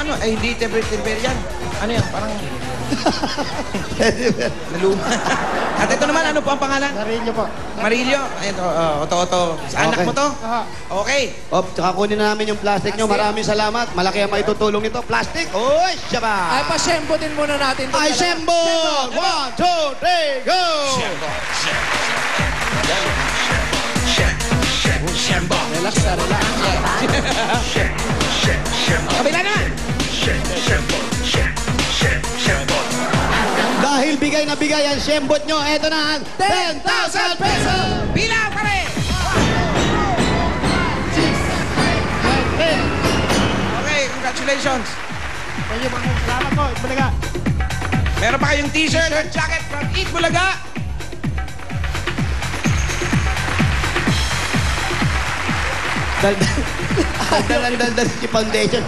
ano? Ay, hindi temper yan. Ano yan? Parang... Naluma. At ito naman, ano po ang pangalan? Marillo po. Marillo. Ito, Oto. Sa anak mo to? Okay. Op, tsaka kunin na namin yung plastic nyo. Maraming salamat. Malaki ang maitutulong nito. Plastic. Uy, siya ba? Ay, pasyembo din muna natin. Ay, Sembo! 1, 2, 3, go! Relax na, relax. Kabila na! Dahil bigay na bigay ang Shembot nyo, eto na ang 10,000 pesos! Bilang pare! Okay, congratulations. Thank you, mga salamat po. Bulaga. Meron pa kayong t-shirt at jacket from Eat Bulaga. Daldal si foundation.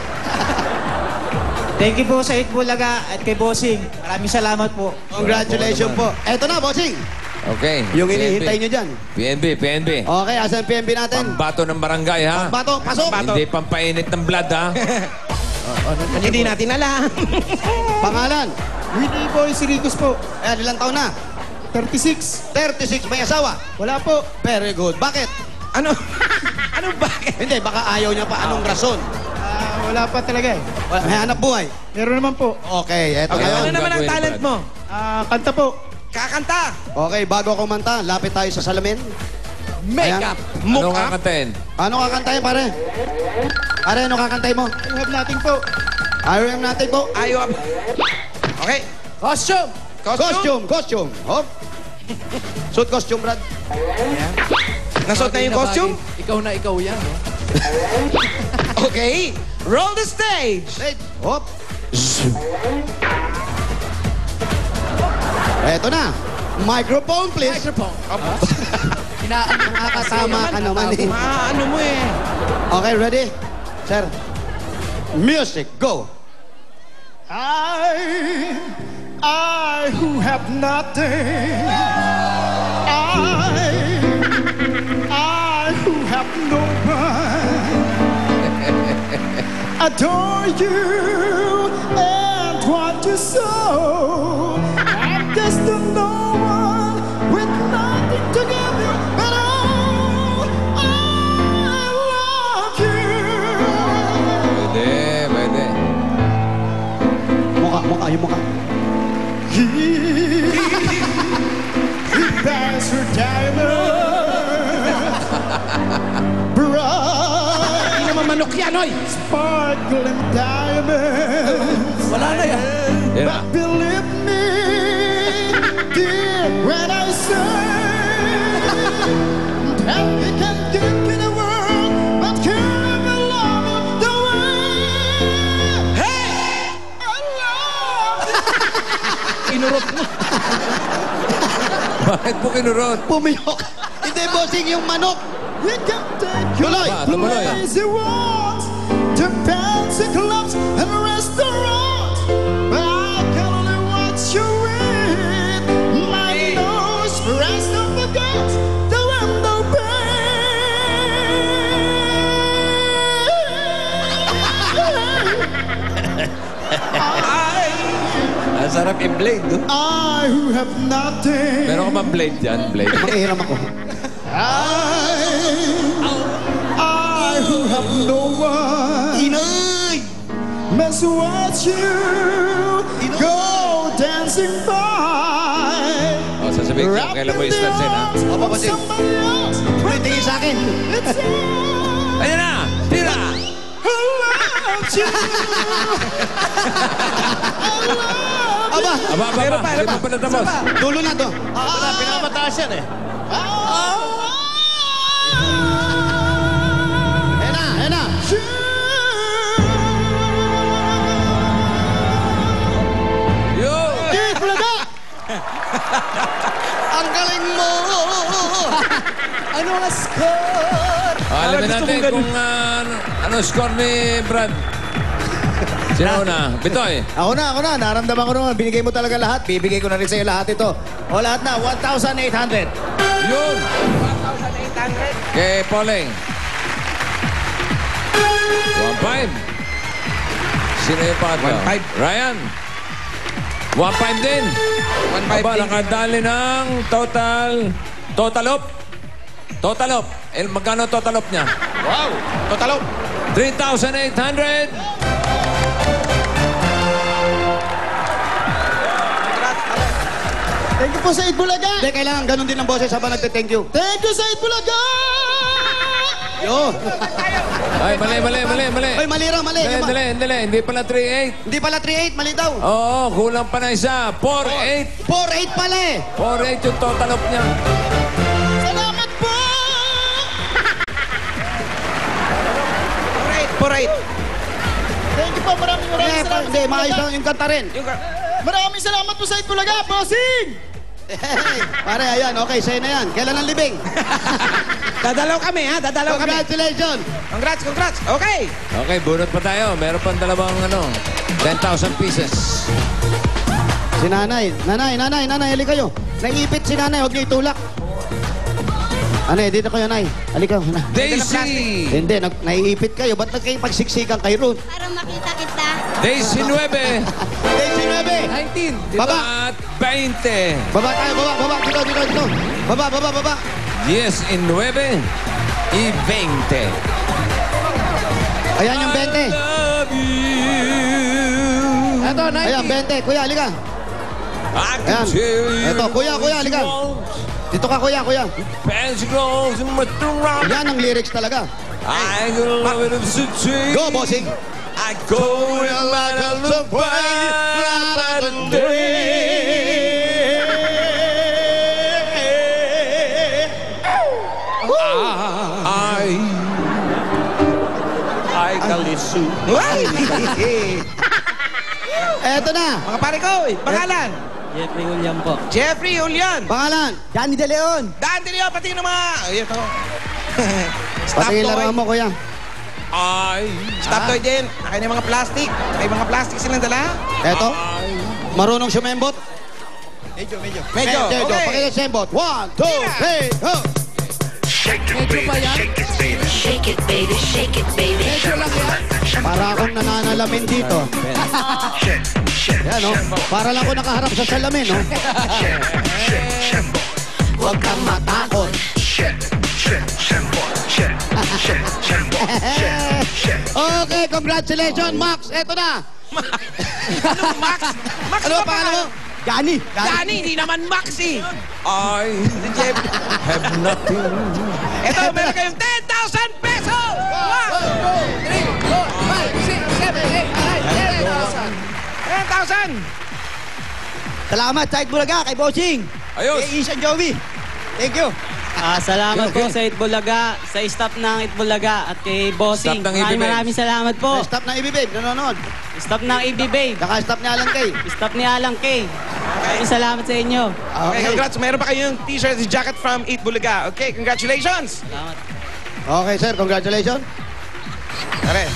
Thank you po sa Itbulaga at kay Bossing. Maraming salamat po. Congratulations po. Eto na, bossing. Okay. Yung hinihintay nyo dyan. PNB. Okay, asan PNB natin? Pambato ng barangay, ha? Bato, pasok. Hindi pampainit ng blood, ha? Hindi natin alam. Pangalan? Winnie Boy Siricus po. Ayan, ilang taon na? 36. 36, may asawa? Wala po. Very good. Bakit? Ano? Ano bakit? Hindi, baka ayaw niya pa. Anong rason? Wala pa talaga eh. May hanap buhay. Meron naman po. Okay, eto Okay, ano ngayon. naman ang gagawin, talent Brad? mo? Kanta po. Kakanta. Okay, bago ako manta, lapit tayo sa salamin. Makeup. Anong Mukha. kakantahin? Ano kakantahin, pare? Pare, ano kakantahin mo? You have nothing po. Ayaw natin po. Ayaw. Okay. Costume. Costume. Hop. Suit costume, Brad. Nasot na yung costume? Ikaw na ikaw yan, no? Okay. Roll the stage. Stage. Hop. Eto na. Microphone, please. Microphone. Nakakasama ka naman eh. Ano mo eh. Okay, ready? Sir. Music, go. I who have nothing. I who have no one. Adore you and want you so. I'm just a no one with nothing to give you, but oh, I love you. Pwede. Mukha, yung mukha. He bears her diamond, bright, Hindi naman manok yan, oy. sparkling diamonds. Wala na yan. Yeah. But believe me, dear, when I say that we can give to the world, but can we love it the way I love you? Inurot mo. Bakit po kinurot? Pumiyok. Hindi, bossing, yung manok. We can take you Tuloy. to Tuloy. lazy walks, to fancy clubs and restaurants. But I can only watch you with my nose pressed up against the window pane. Ang sarap i-blade, no? I who have nothing. Meron ka bang blade dyan? Blade? Makihiram ako. I who have no one. Inay! Must watch you go dancing by. O, sasabihin ko, kailan mo istansin, ha? Opo, bossing. Somebody else. Tuloy tingin sa akin. It's all Ayan na! Tira! about you. Aba, Aba. Hindi mo pa natapos. dulo na to. Pinapataas yan eh. Ayan na. Yo! Ang galing mo! Ano ang score? Alamin gusto natin kong ganun. kung ano score ni Brad. Sino una? Bitoy. Ako na. Naramdaman ko naman. Binigay mo talaga lahat. Bibigay ko na rin sa'yo lahat ito. O lahat na. 1,800. Yun! 1,800. Kay Pauling. 1,500. Sino yung pangatlo? 1.5. Ryan. 1.5 din. 1.5 Aba, din. nakadali ng total op. Magkano total op niya? Wow! Totalo. 3,800. Thank you po sa Itbulaga. Hindi, kailangan ganun din ang boses habang nagte-thank you. Thank you sa Itbulaga. Yo. Ay, mali. Ay, mali raw, mali. Hindi. Hindi pala 3.8. Hindi pala 3.8, mali daw. Oo, kulang pa na isa. 4.8. 4.8 pala eh. 4.8 yung total op niya. Salamat po. 4.8. Thank you po. Maraming salamat. Hindi, maayos lang yung kanta rin. Maraming salamat po sa Itbulaga, bossing. Hey, pare, ayan, okay, sa'yo na yan. Kailan ang libing? Dadalaw kami, ha? Dadalaw kami. Congratulations. Congrats. Okay. Okay, bunot pa tayo. Meron pang dalawang 10,000 pieces. Si nanay, hali kayo. Naipit si nanay, huwag niyo itulak. Ano dito kayo, nay. Hali kayo. Daisy. Hindi, naiipit kayo. Ba't nagkipagsiksikan kayo ron? Para makita kita. Daisy 9. Daisy 9. 19. Baba. At 20. Baba tayo, baba. Dito. Baba. Yes, in 9. Y 20. Ayan yung 20. Love you. Eto, 90. Ayan, 20. Kuya, halika. I can Ayan. tell you Eto, kuya, halika. Dito ka, kuya. Fancy clothes and with the rock. Yan ang lyrics talaga. I love it if it's a Go, bossing. I go in like a little I kalisu. Eto na. Mga pare ko, pangalan. Jeffrey William po. Jeffrey Julian. Pangalan. Danny De Leon. Dan Tilio, pati ng mga... Ayun to. Stop Pati toy. laruan mo, kuya. Stop toy din. Akin yung mga plastic. May mga plastic silang dala. Eto. Marunong sumembot. Medyo. Medyo. Okay. Pakita sembot. 1, 2, 3, ho. Shake it, baby. Para akong nananalamin dito. Yan, no? Para lang ako nakaharap sa salamin, no? Huwag kang matakot. Okay, congratulations, Max. Eto na. Anong Max? Max Ano ba pa pangalan mo? Danny, hindi naman Max eh. I have nothing. Ito, meron kayong 10,000 pesos! 10,000! Salamat sa Itbulaga, kay Bossing. Ayos. Kay Ishan Joey. Thank you. Salamat po sa Itbulaga, sa staff ng Itbulaga at kay Bossing. Staff ng EB Babes. Maraming salamat po. Stop na Babe, nanonood. Staff ng EB Babe. Saka stop ni Alan Kay. Staff ni Alang K. Maraming salamat sa inyo. Okay, congrats. Meron pa kayong t-shirt, jacket from 8 Bulaga. Okay, congratulations! Salamat. Okay, sir, congratulations. Tara.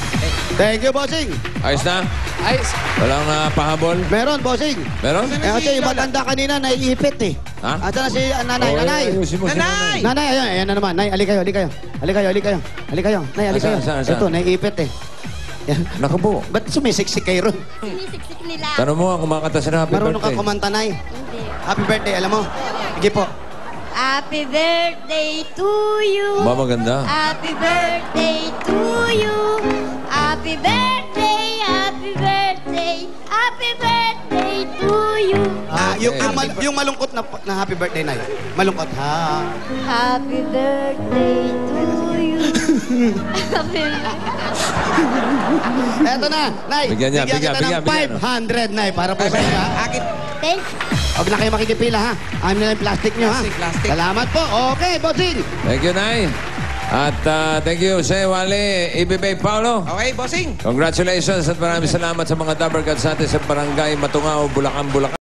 Thank you, bossing. Ayos na? Ayos. Walang pahabol? Meron, bossing. Meron? Kasi yung matanda kanina, naiipit eh. Ha? Asa na si nanay, nanay. Ayusin mo si Nanay! Nanay, ayan na naman. Nay, ali kayo. Nay, ali kayo. Saan? Ito, naiipit eh. Yan. Naku po. Ba't sumisiksik kayo ron? Sinisiksik nila. Tanong mo, kumakanta sa happy Marunong ka birthday. kumanta, Nay. Hindi. Happy birthday, alam mo? Sige po. Happy birthday to you. Ba, maganda. Happy birthday to you. Happy birthday, happy birthday, happy birthday to you. Yung malungkot na happy birthday, Nay. Malungkot. Ha. Happy birthday to you. Happy Eto na, Nay. Bigyan niya, kita bigyan, ng bigyan. 500, Nay, para po sa inyo, ha? Akit. Thank Huwag na kayo makikipila, ha? Amin na yung plastic nyo, ha? Plastic. Salamat po. Okay, bossing. Thank you, Nay. At thank you, Sir Wally, Ibibay Paulo. Okay, bossing. Congratulations at maraming salamat sa mga Dabber Gods natin sa Barangay Matungao, Bulacan, Bulacan.